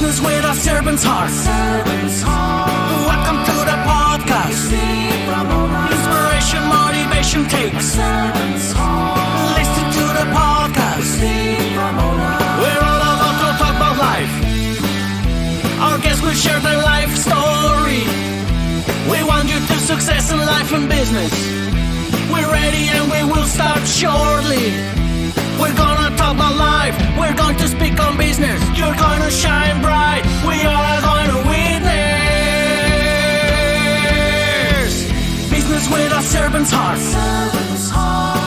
Business with a servant's heart. Welcome to the podcast. Inspiration, motivation takes. Listen to the podcast. We're all about to talk about life. Our guests will share their life story. We want you to success in life and business. We're ready and we will start shortly. We're gonna talk about life. We're going to speak on business. You're gonna shine bright. We are going to witness. Business with a servant's heart.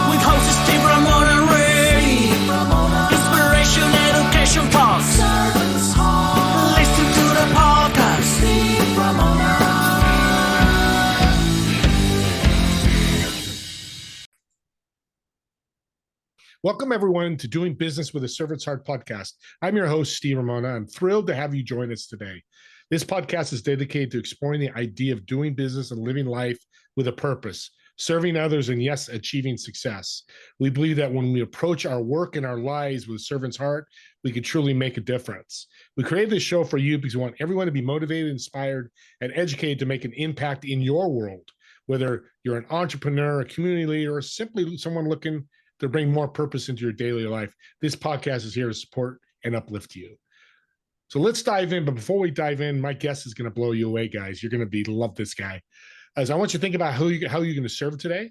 With hosts Steve, Ramona, and Ray. Inspiration, education talks. Listen to the podcast. Steve, Ramona. Welcome, everyone, to Doing Business with a Servant's Heart podcast. I'm your host, Steve Ramona. I'm thrilled to have you join us today. This podcast is dedicated to exploring the idea of doing business and living life with a purpose, serving others, and yes, achieving success. We believe that when we approach our work and our lives with a servant's heart, we can truly make a difference. We created this show for you because we want everyone to be motivated, inspired, and educated to make an impact in your world, whether you're an entrepreneur, a community leader, or simply someone looking to bring more purpose into your daily life. This podcast is here to support and uplift you. So let's dive in. But before we dive in, my guest is going to blow you away, guys. You're going to love this guy. As I want you to think about how you're going to serve today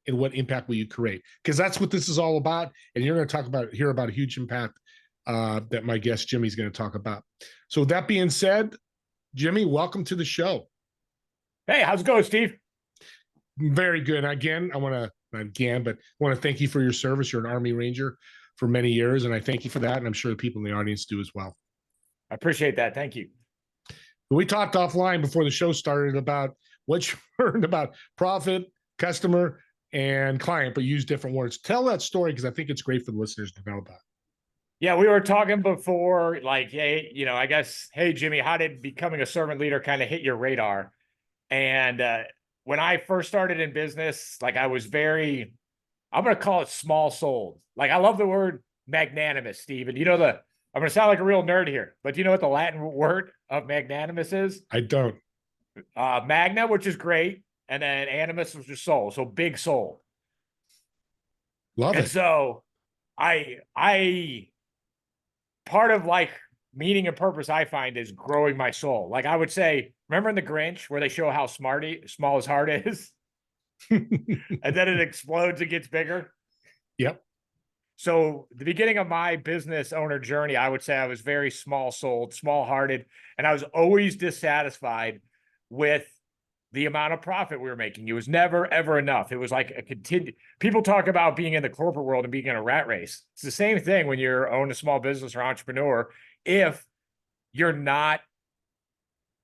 and what impact will you create, because that's what this is all about. And you're going to hear about a huge impact that my guest Jimmy's going to talk about. So with that being said, Jimmy, welcome to the show. Hey, how's it going, Steve? Very good. Again, I want to thank you for your service. You're an Army Ranger for many years, and I thank you for that, and I'm sure the people in the audience do as well. I appreciate that. Thank you. We talked offline before the show started about what you learned about profit, customer, and client, but use different words. Tell that story, because I think it's great for the listeners to know about. Yeah, we were talking before, like, hey, I guess, hey, Jimmy, how did becoming a servant leader kind of hit your radar? And when I first started in business, like, I was I'm going to call it small souled. Like, I love the word magnanimous, Steve. And I'm going to sound like a real nerd here, but do you know what the Latin word of magnanimous is? I don't. Magna, which is great. And then animus, which is soul. So big soul. Love it. And so I part of like meaning and purpose I find is growing my soul. Like I would say, remember in The Grinch where they show how small his heart is? And then it explodes and gets bigger? Yep. So the beginning of my business owner journey, I would say I was very small-souled, small-hearted, and I was always dissatisfied with the amount of profit we were making. It was never, ever enough. It was like a people talk about being in the corporate world and being in a rat race. It's the same thing when you're owning a small business or entrepreneur. If you're not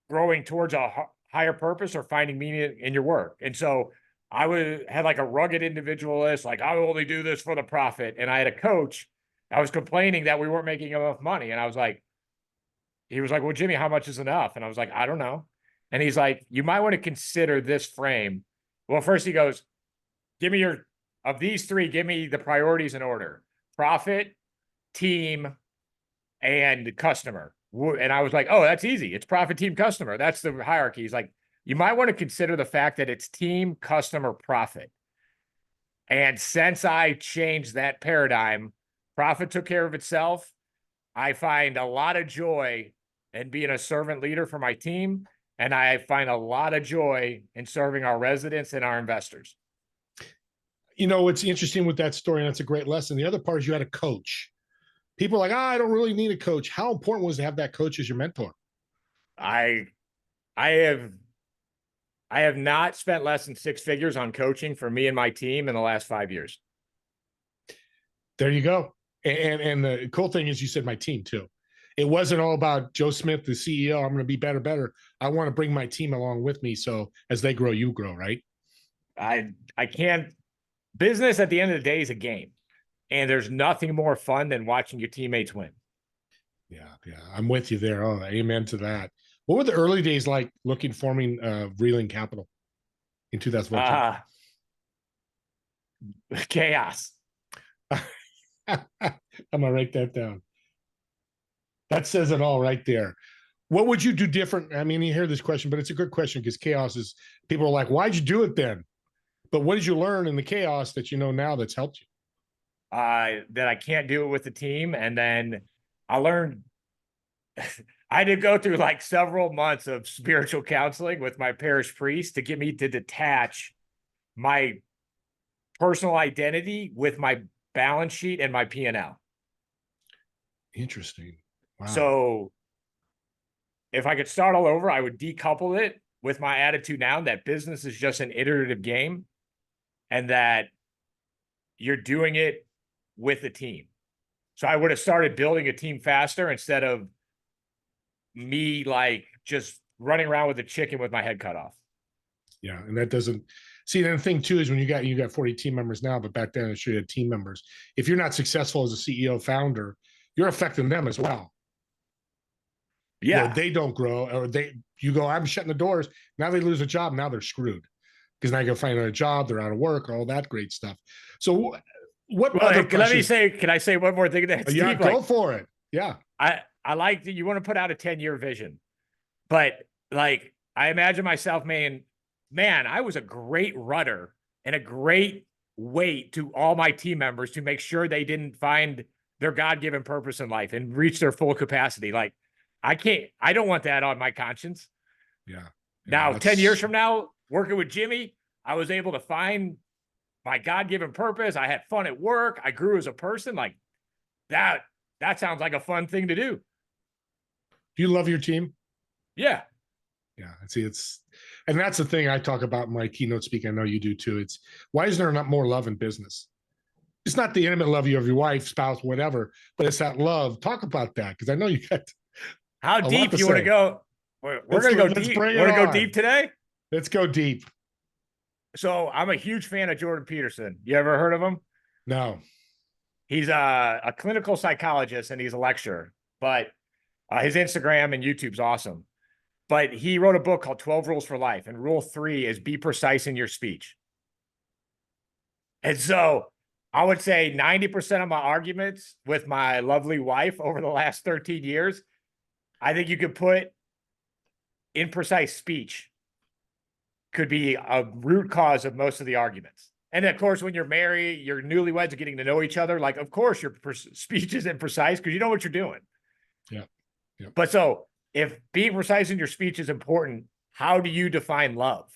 growing towards a higher purpose or finding meaning in your work. And so I had like a rugged individualist, like I only do this for the profit. And I had a coach, I was complaining that we weren't making enough money. And he was like, well, Jimmy, how much is enough? And I was like, I don't know. And he's like, you might want to consider this frame. Well, first he goes, of these three, give me the priorities in order: profit, team, and customer. And I was like, oh, that's easy. It's profit, team, customer. That's the hierarchy. He's like, you might want to consider the fact that it's team, customer, profit. And since I changed that paradigm, profit took care of itself. I find a lot of joy in being a servant leader for my team. And I find a lot of joy in serving our residents and our investors. What's interesting with that story, and that's a great lesson. The other part is you had a coach. People are like, I don't really need a coach. How important was to have that coach as your mentor? I have not spent less than six figures on coaching for me and my team in the last 5 years. There you go. And the cool thing is you said my team too. It wasn't all about Joe Smith, the CEO. I'm going to be better. I want to bring my team along with me. So as they grow, you grow, right? I can't. Business at the end of the day is a game. And there's nothing more fun than watching your teammates win. Yeah. I'm with you there. Oh, amen to that. What were the early days like forming Reeling Capital in 2014? Chaos. I'm going to write that down. That says it all right there. What would you do different? I mean, you hear this question, but it's a good question because chaos is, people are like, why'd you do it then? But what did you learn in the chaos that you know now that's helped you? That I can't do it with the team. And then I learned I did go through like several months of spiritual counseling with my parish priest to get me to detach my personal identity with my balance sheet and my P&L. Interesting. Wow. So if I could start all over, I would decouple it with my attitude now that business is just an iterative game and that you're doing it with a team. So I would have started building a team faster instead of me like just running around with a chicken with my head cut off. Yeah. And that doesn't see, the thing too is when you got 40 team members now, but back then I'm sure you had team members. If you're not successful as a CEO founder, you're affecting them as well. Yeah. You know, they don't grow, or you go, I'm shutting the doors. Now they lose a job. Now they're screwed because now you go find another job. They're out of work, all that great stuff. So what other pressures? Can I say one more thing? That Yeah, go for it. Yeah. I like that you want to put out a 10-year vision, but like, I imagine myself, man, I was a great rudder and a great weight to all my team members to make sure they didn't find their God-given purpose in life and reach their full capacity. Like, I don't want that on my conscience. Yeah. Now, 10 years from now, working with Jimmy, I was able to find my God-given purpose. I had fun at work. I grew as a person. Like that sounds like a fun thing to do. Do you love your team? Yeah. Yeah. See, and that's the thing I talk about in my keynote speak. I know you do too. It's why is there not more love in business? It's not the intimate love you have your wife, spouse, whatever, but it's that love. Talk about that. Cause I know you got how deep do you want to go? We're going to go deep. Want to go deep today? Let's go deep. So I'm a huge fan of Jordan Peterson. You ever heard of him? No. He's a clinical psychologist and he's a lecturer, but his Instagram and YouTube's awesome. But he wrote a book called 12 Rules for Life. And rule 3 is be precise in your speech. And so I would say 90% of my arguments with my lovely wife over the last 13 years, I think you could put imprecise speech could be a root cause of most of the arguments. And of course, when you're married, your newlyweds are getting to know each other. Like, of course, your speech isn't precise because you know what you're doing. Yeah. But so if being precise in your speech is important, how do you define love?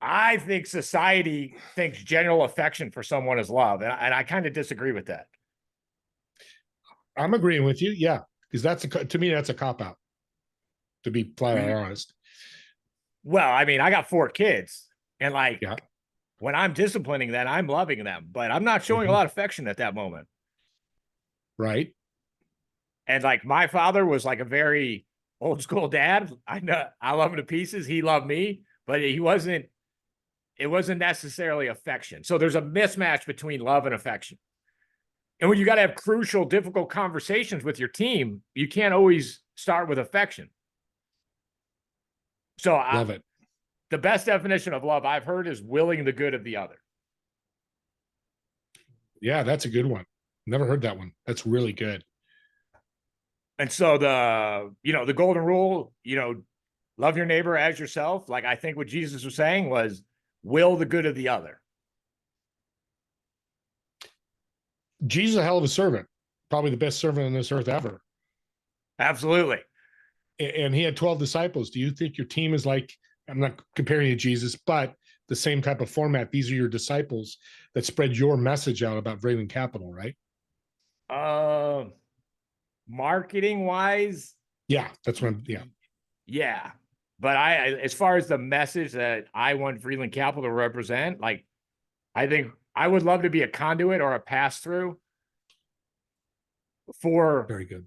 I think society thinks general affection for someone is love. And I kind of disagree with that. I'm agreeing with you. Yeah. Because to me, that's a cop-out, to be flat out honest. Well, I mean, I got 4 kids. And like, when I'm disciplining them, I'm loving them. But I'm not showing a lot of affection at that moment. Right. And like my father was like a very old school dad. I know I love him to pieces. He loved me, but it wasn't necessarily affection. So there's a mismatch between love and affection. And when you got to have crucial, difficult conversations with your team, you can't always start with affection. So love it. The best definition of love I've heard is willing the good of the other. Yeah, that's a good one. Never heard that one. That's really good. And so the golden rule, love your neighbor as yourself. Like I think what Jesus was saying was will the good of the other. Jesus is a hell of a servant, probably the best servant on this earth ever. Absolutely. And he had 12 disciples. Do you think your team is like, I'm not comparing you to Jesus, but the same type of format? These are your disciples that spread your message out about Vreeland Capital, right? Marketing wise. Yeah, that's what Yeah. But as far as the message that I want Vreeland Capital to represent, like, I think I would love to be a conduit or a pass through for very good,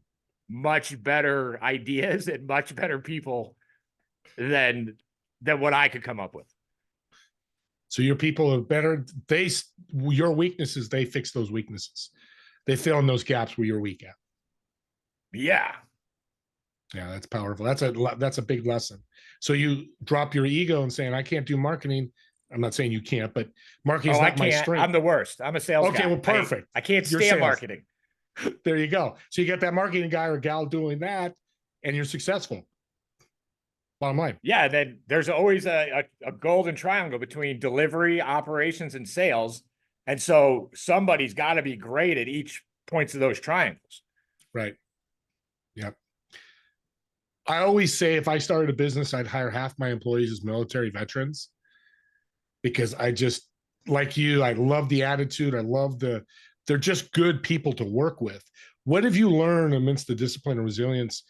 much better ideas and much better people than what I could come up with. So your people are better. Your weaknesses, they fix those weaknesses. They fill in those gaps where you're weak at. Yeah. Yeah, that's powerful. That's a big lesson. So you drop your ego and saying, I can't do marketing. I'm not saying you can't, but marketing is not my strength. I'm the worst. I'm a sales guy. Okay, well, perfect. I can't stand marketing. There you go. So you get that marketing guy or gal doing that, and you're successful. Bottom line. Yeah, then there's always a golden triangle between delivery, operations, and sales. And so somebody's got to be great at each points of those triangles. Right. Yep. I always say if I started a business, I'd hire half my employees as military veterans, because I just, like you, I love the attitude. I love they're just good people to work with. What have you learned amidst the discipline and resilience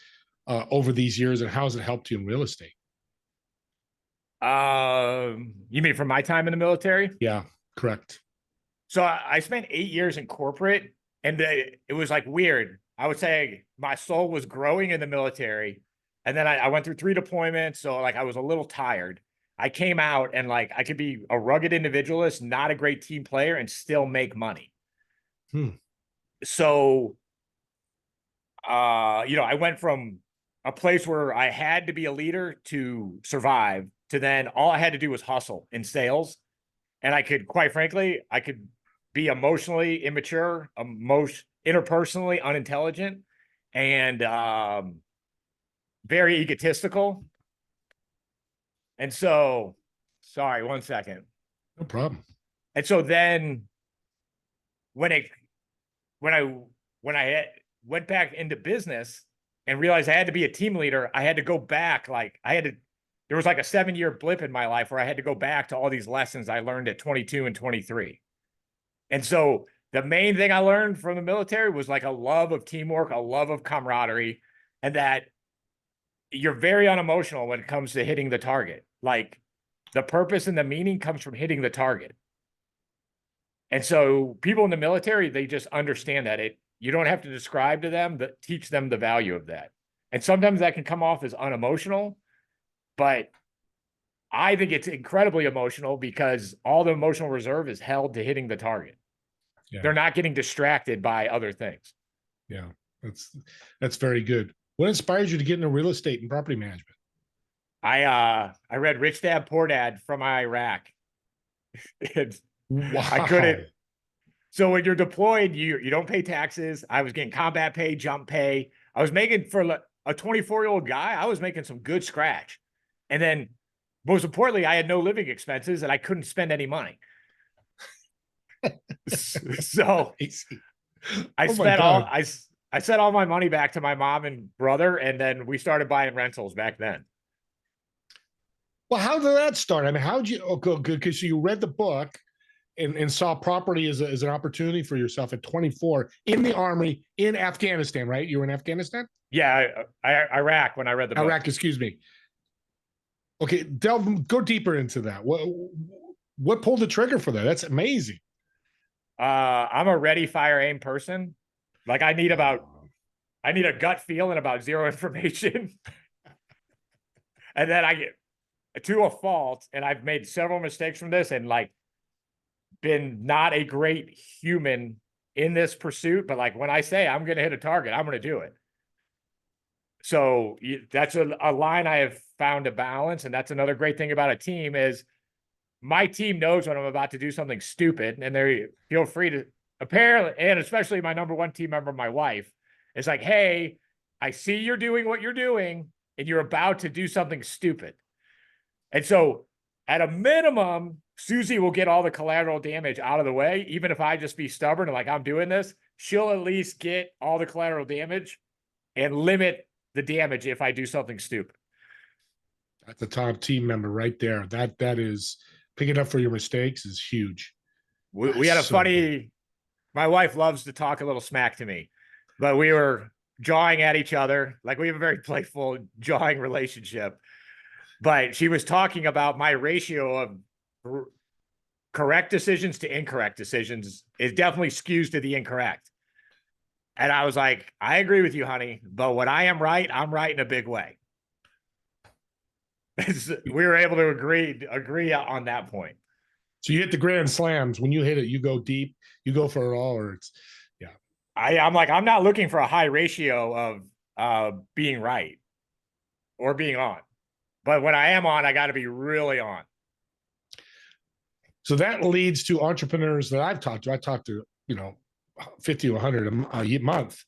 over these years, and how has it helped you in real estate? You mean from my time in the military? Yeah, correct. So I spent 8 years in corporate, and it was like weird. I would say my soul was growing in the military, and then I went through 3 deployments, so like I was a little tired. I came out and like I could be a rugged individualist, not a great team player, and still make money. So, I went from a place where I had to be a leader to survive to then all I had to do was hustle in sales. And I could, quite frankly, I could be emotionally immature, interpersonally unintelligent, and very egotistical. And so, sorry, one second. No problem. And so then when I went back into business and realized I had to be a team leader, I had to go back. There was like a 7-year blip in my life where I had to go back to all these lessons I learned at 22 and 23. And so the main thing I learned from the military was like a love of teamwork, a love of camaraderie, and that you're very unemotional when it comes to hitting the target. Like the purpose and the meaning comes from hitting the target. And so people in the military, they just understand that you don't have to describe to them, but teach them the value of that. And sometimes that can come off as unemotional, but I think it's incredibly emotional because all the emotional reserve is held to hitting the target. Yeah. They're not getting distracted by other things. Yeah, that's very good. What inspires you to get into real estate and property management? I read Rich Dad Poor Dad from Iraq. Wow. I couldn't. So when you're deployed, you don't pay taxes. I was getting combat pay, jump pay. I was making, for a 24-year-old guy, I was making some good scratch. And then most importantly, I had no living expenses and I couldn't spend any money. So I sent all my money back to my mom and brother, and then we started buying rentals back then. Well, how did that start? I mean, how'd you, good, because you read the book and saw property as an opportunity for yourself at 24 in the army in Afghanistan, right? You were in Afghanistan? Yeah, Iraq when I read the book. Iraq, excuse me. Okay, go deeper into that. What pulled the trigger for that? That's amazing. I'm a ready, fire, aim person. Like I need a gut feel and about zero information. And then I get to a fault, and I've made several mistakes from this and like been not a great human in this pursuit. But like when I say I'm going to hit a target, I'm going to do it. So that's a line I have found to balance. And that's another great thing about a team is my team knows when I'm about to do something stupid, and they feel free to, apparently, and especially my number one team member, my wife, is like, hey, I see you're doing what you're doing and you're about to do something stupid. And so at a minimum, Susie will get all the collateral damage out of the way. Even if I just be stubborn and like, I'm doing this, she'll at least get all the collateral damage and limit the damage if I do something stupid. That's a top team member right there. That is, picking up for your mistakes is huge. We had a funny, my wife loves to talk a little smack to me, but we were jawing at each other. Like we have a very playful jawing relationship, but she was talking about my ratio of correct decisions to incorrect decisions is definitely skews to the incorrect. And I was like, I agree with you, honey, but when I am right, I'm right in a big way. We were able to agree on that point. So you hit the grand slams. When you hit it, you go deep, you go for it all, or it's, yeah. I'm like, I'm not looking for a high ratio of being right or being on. But when I am on, I got to be really on. So that leads to entrepreneurs that I've talked to. I talked to, 50 to 100 a month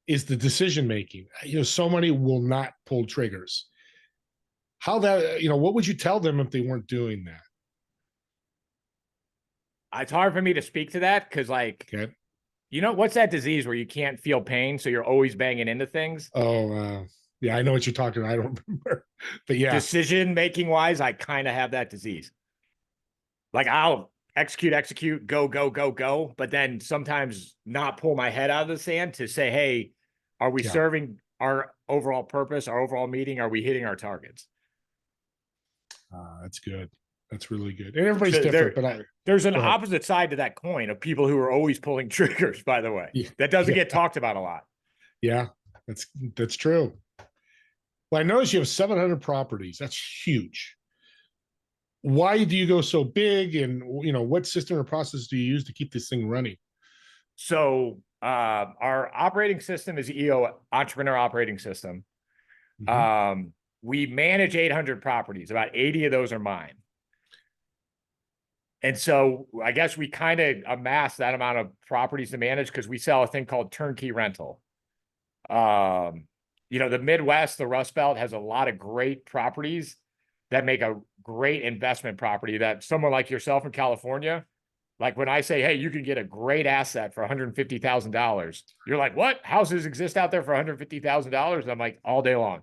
is the decision making. So many will not pull triggers. How that, what would you tell them if they weren't doing that? It's hard for me to speak to that because, Okay. What's that disease where you can't feel pain, so you're always banging into things? Oh, yeah, I know what you're talking about. I don't remember, but yeah. Decision making wise, I kind of have that disease. Like I'll execute, go, go, go, go, but then sometimes not pull my head out of the sand to say, hey, are we serving our overall purpose, our overall meeting? Are we hitting our targets? That's good. That's really good. And everybody's different, but there's an opposite side to that coin of people who are always pulling triggers, by the way. That doesn't get talked about a lot. Yeah, that's true. Well, I noticed you have 700 properties. That's huge. Why do you go so big? And what system or process do you use to keep this thing running? So our operating system is EO, Entrepreneur Operating System. Mm-hmm. We manage 800 properties. About 80 of those are mine. And so I guess we kind of amass that amount of properties to manage because we sell a thing called turnkey rental. The Midwest, the Rust Belt has a lot of great properties that make a great investment property that someone like yourself in California, like when I say, hey, you can get a great asset for $150,000, you're like, what? Houses exist out there for $150,000? I'm like, all day long.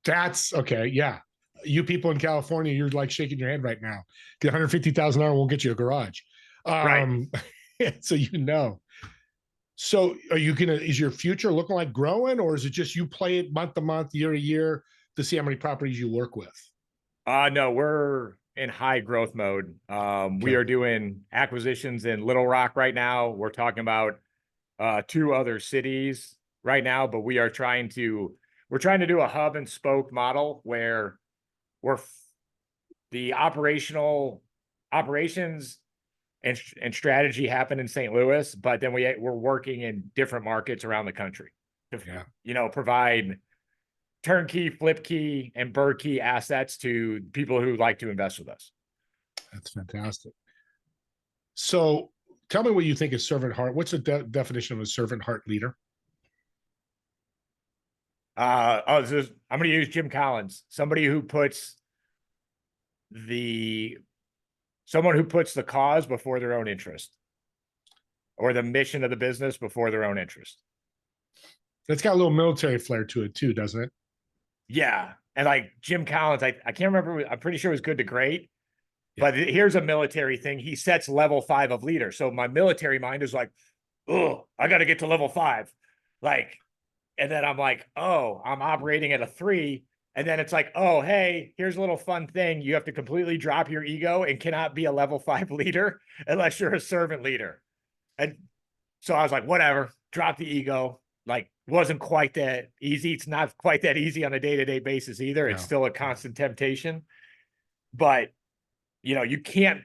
That's okay. Yeah. You people in California, you're like shaking your head right now. The $150,000 won't get you a garage. Right. So So are you is your future looking like growing, or is it just you play it month to month, year to year to see how many properties you work with? No, we're in high growth mode. We are doing acquisitions in Little Rock right now. We're talking about 2 other cities right now, but we're trying to do a hub and spoke model where the operations and strategy happen in St. Louis, but then we're working in different markets around the country to provide turnkey, flip key, and bird key assets to people who like to invest with us. That's fantastic. So tell me what you think is servant heart. What's the definition of a servant heart leader? I'm going to use Jim Collins, someone who puts the cause before their own interest, or the mission of the business before their own interest. That's got a little military flair to it too, doesn't it? Yeah. And like Jim Collins, I can't remember. I'm pretty sure it was Good to Great, but here's a military thing. He sets level 5 of leader. So my military mind is like, oh, I got to get to level 5. And then I'm like, oh, I'm operating at a 3. And then it's like, oh, hey, here's a little fun thing. You have to completely drop your ego and cannot be a level 5 leader unless you're a servant leader. And so I was like, whatever, drop the ego. Wasn't quite that easy. It's not quite that easy on a day-to-day basis either. It's still a constant temptation. But, you can't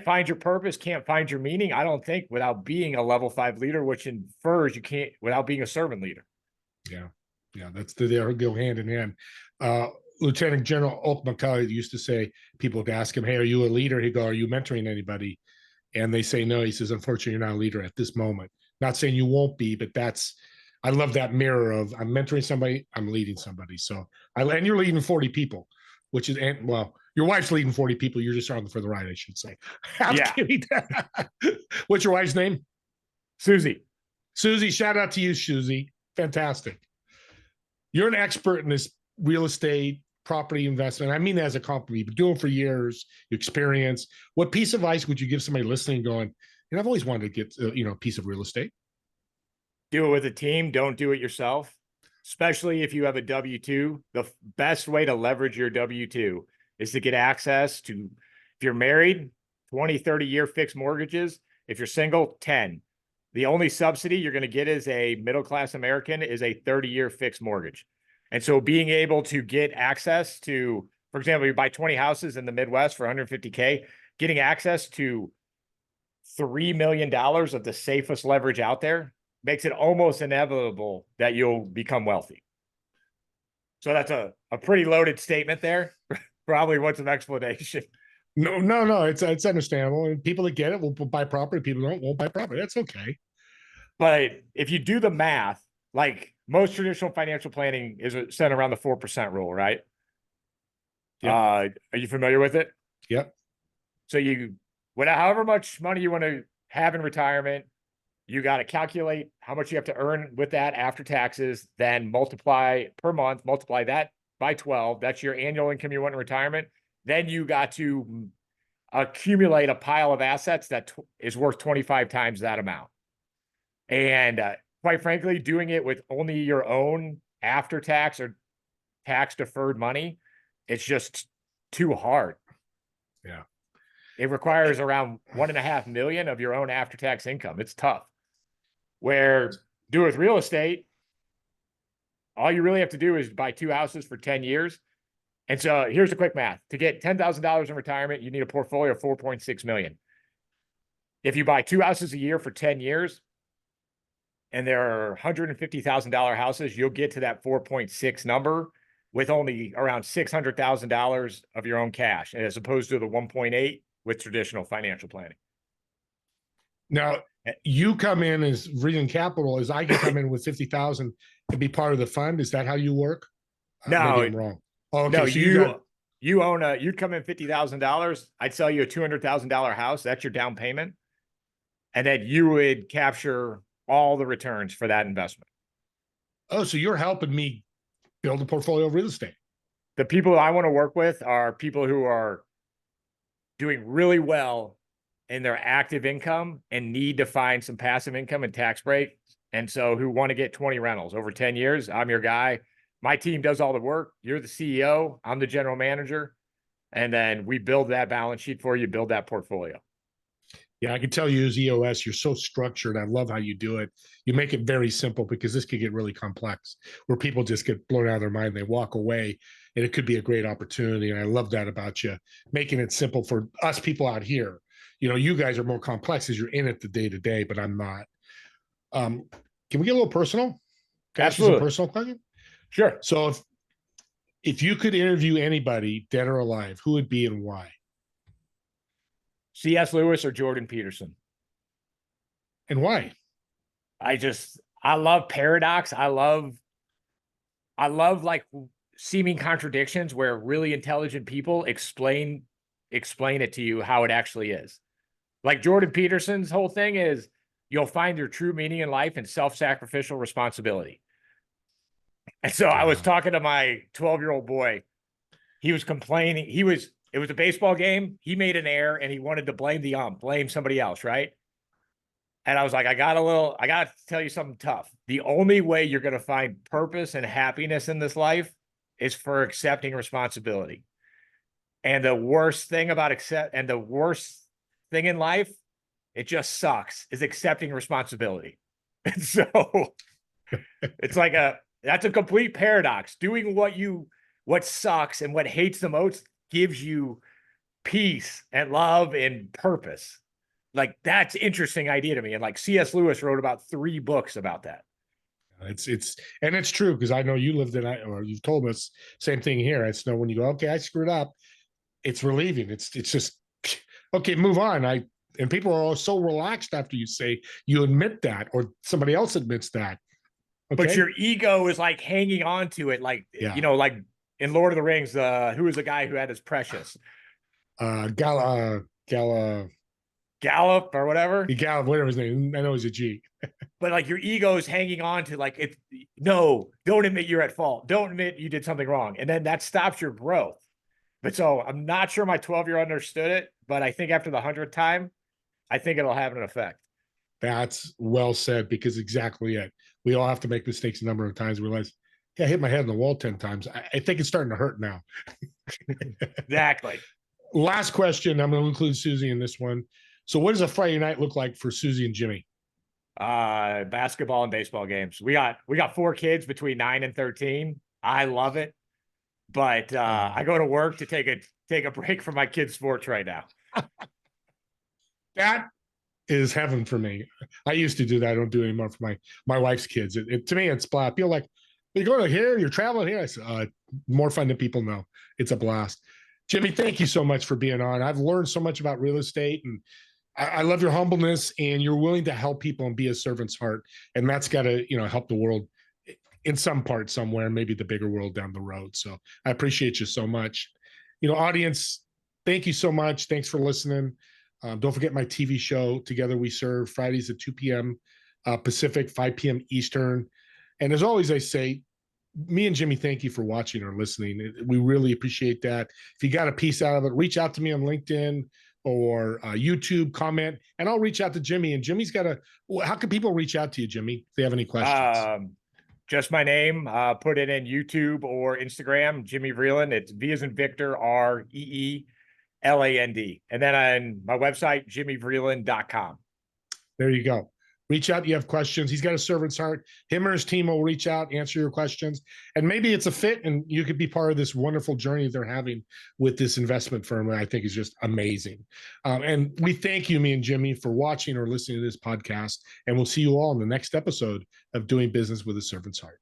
find your purpose, can't find your meaning, I don't think, without being a level 5 leader, which infers you can't without being a servant leader. Yeah. Yeah, they go hand in hand. Lieutenant General Ulk McCullough used to say, people would ask him, hey, are you a leader? He'd go, are you mentoring anybody? And they say no. He says, unfortunately, you're not a leader at this moment. Not saying you won't be, but I love that mirror of I'm mentoring somebody, I'm leading somebody. So and you're leading 40 people, which is, your wife's leading 40 people. You're just on for the ride, I should say. I'm kidding. What's your wife's name? Susie. Susie, shout out to you, Susie. Fantastic. You're an expert in this real estate property investment. I mean, as a company, you've been doing it for years, your experience. What piece of advice would you give somebody listening going, I've always wanted to get, a piece of real estate? Do it with a team. Don't do it yourself, especially if you have a W-2. The best way to leverage your W-2 is to get access to, if you're married, 20, 30-year fixed mortgages. If you're single, 10. The only subsidy you're going to get as a middle-class American is a 30-year fixed mortgage. And so being able to get access to, for example, you buy 20 houses in the Midwest for $150K, getting access to $3 million of the safest leverage out there makes it almost inevitable that you'll become wealthy. So that's a pretty loaded statement there. Probably wants some explanation. No. It's understandable. And people that get it will buy property. People don't won't buy property. That's okay. But if you do the math, like most traditional financial planning is centered around the 4% rule, right? Yep. Are you familiar with it? Yep. So however much money you want to have in retirement, you got to calculate how much you have to earn with that after taxes, then multiply per month, multiply that by 12. That's your annual income you want in retirement. Then you got to accumulate a pile of assets that is worth 25 times that amount. And quite frankly, doing it with only your own after tax or tax deferred money, it's just too hard. Yeah. It requires around 1.5 million of your own after tax income. It's tough. Where do with real estate, all you really have to do is buy 2 houses for 10 years. And so here's the quick math. To get $10,000 in retirement, you need a portfolio of 4.6 million. If you buy 2 houses a year for 10 years, and there are $150,000 houses, you'll get to that 4.6 number with only around $600,000 of your own cash, as opposed to the 1.8 with traditional financial planning. Now, you come in as Region Capital, as I can come in with 50,000 and be part of the fund. Is that how you work? No, maybe I'm wrong. Oh, okay. no, So you'd come in $50,000. I'd sell you a $200,000 house. That's your down payment. And then you would capture all the returns for that investment. Oh, so you're helping me build a portfolio of real estate. The people I want to work with are people who are doing really well in their active income and need to find some passive income and tax breaks. And so who want to get 20 rentals over 10 years. I'm your guy. My team does all the work. You're the CEO. I'm the general manager. And then we build that balance sheet for you, build that portfolio. Yeah, I can tell you as EOS, you're so structured. I love how you do it. You make it very simple because this could get really complex where people just get blown out of their mind. They walk away and it could be a great opportunity. And I love that about you, making it simple for us people out here. You know, you guys are more complex as you're in it the day to day, but I'm not. Can we get a little personal? Absolutely. Some personal question? Sure. So if you could interview anybody, dead or alive, who would be and why? C.S. Lewis or Jordan Peterson. And why? I love paradox. I love like seeming contradictions where really intelligent people explain it to you how it actually is. Like Jordan Peterson's whole thing is you'll find your true meaning in life and self-sacrificial responsibility. And so I was talking to my 12-year-old boy. He was complaining. It was a baseball game. He made an error and he wanted to blame somebody else, right? And I was like, I got to tell you something tough. The only way you're going to find purpose and happiness in this life is for accepting responsibility. And the worst thing in life, it just sucks, is accepting responsibility. And so it's like that's a complete paradox. Doing what sucks and what hates the most gives you peace and love and purpose. Like that's interesting idea to me. And like C.S. Lewis wrote about 3 books about that. It's true because I know you lived in or you've told us same thing here. It's when you go, okay, I screwed up. It's relieving. It's just okay, move on. And people are all so relaxed after you say you admit that or somebody else admits that. Okay? But your ego is like hanging on to it, like like in Lord of the Rings, who was the guy who had his precious? Gallop or whatever. Gallop, whatever his name. I know he's a G. But like your ego is hanging on to like don't admit you're at fault. Don't admit you did something wrong. And then that stops your growth. But so I'm not sure my 12-year-old understood it, but I think after the 100th time, I think it'll have an effect. That's well said because exactly it. We all have to make mistakes a number of times. We realize, I hit my head on the wall 10 times. I think it's starting to hurt now. Exactly. Last question. I'm going to include Susie in this one. So what does a Friday night look like for Susie and Jimmy? Basketball and baseball games. We got 4 kids between 9 and 13. I love it. But I go to work to take a break from my kids' sports right now. That is heaven for me. I used to do that. I don't do it anymore for my wife's kids. To me, it's blast. People like, you're going to here, you're traveling here. I said, more fun than people know. It's a blast. Jimmy, thank you so much for being on. I've learned so much about real estate, and I love your humbleness, and you're willing to help people and be a servant's heart. And that's got to, help the world in some part somewhere, maybe the bigger world down the road. So I appreciate you so much. Audience, thank you so much. Thanks for listening. Don't forget my TV show, Together We Serve, Fridays at 2 p.m. Pacific, 5 p.m. Eastern. And as always, I say, me and Jimmy, thank you for watching or listening. We really appreciate that. If you got a piece out of it, reach out to me on LinkedIn or YouTube, comment, and I'll reach out to Jimmy. And Jimmy's got how can people reach out to you, Jimmy, if they have any questions? Just my name, put it in YouTube or Instagram, Jimmy Vreeland. It's V as in Victor, REELAND. And then on my website, jimmyvreeland.com. There you go. Reach out. You have questions. He's got a servant's heart. Him or his team will reach out, answer your questions. And maybe it's a fit and you could be part of this wonderful journey they're having with this investment firm. And I think is just amazing. And we thank you, me and Jimmy, for watching or listening to this podcast. And we'll see you all in the next episode of Doing Business with a Servant's Heart.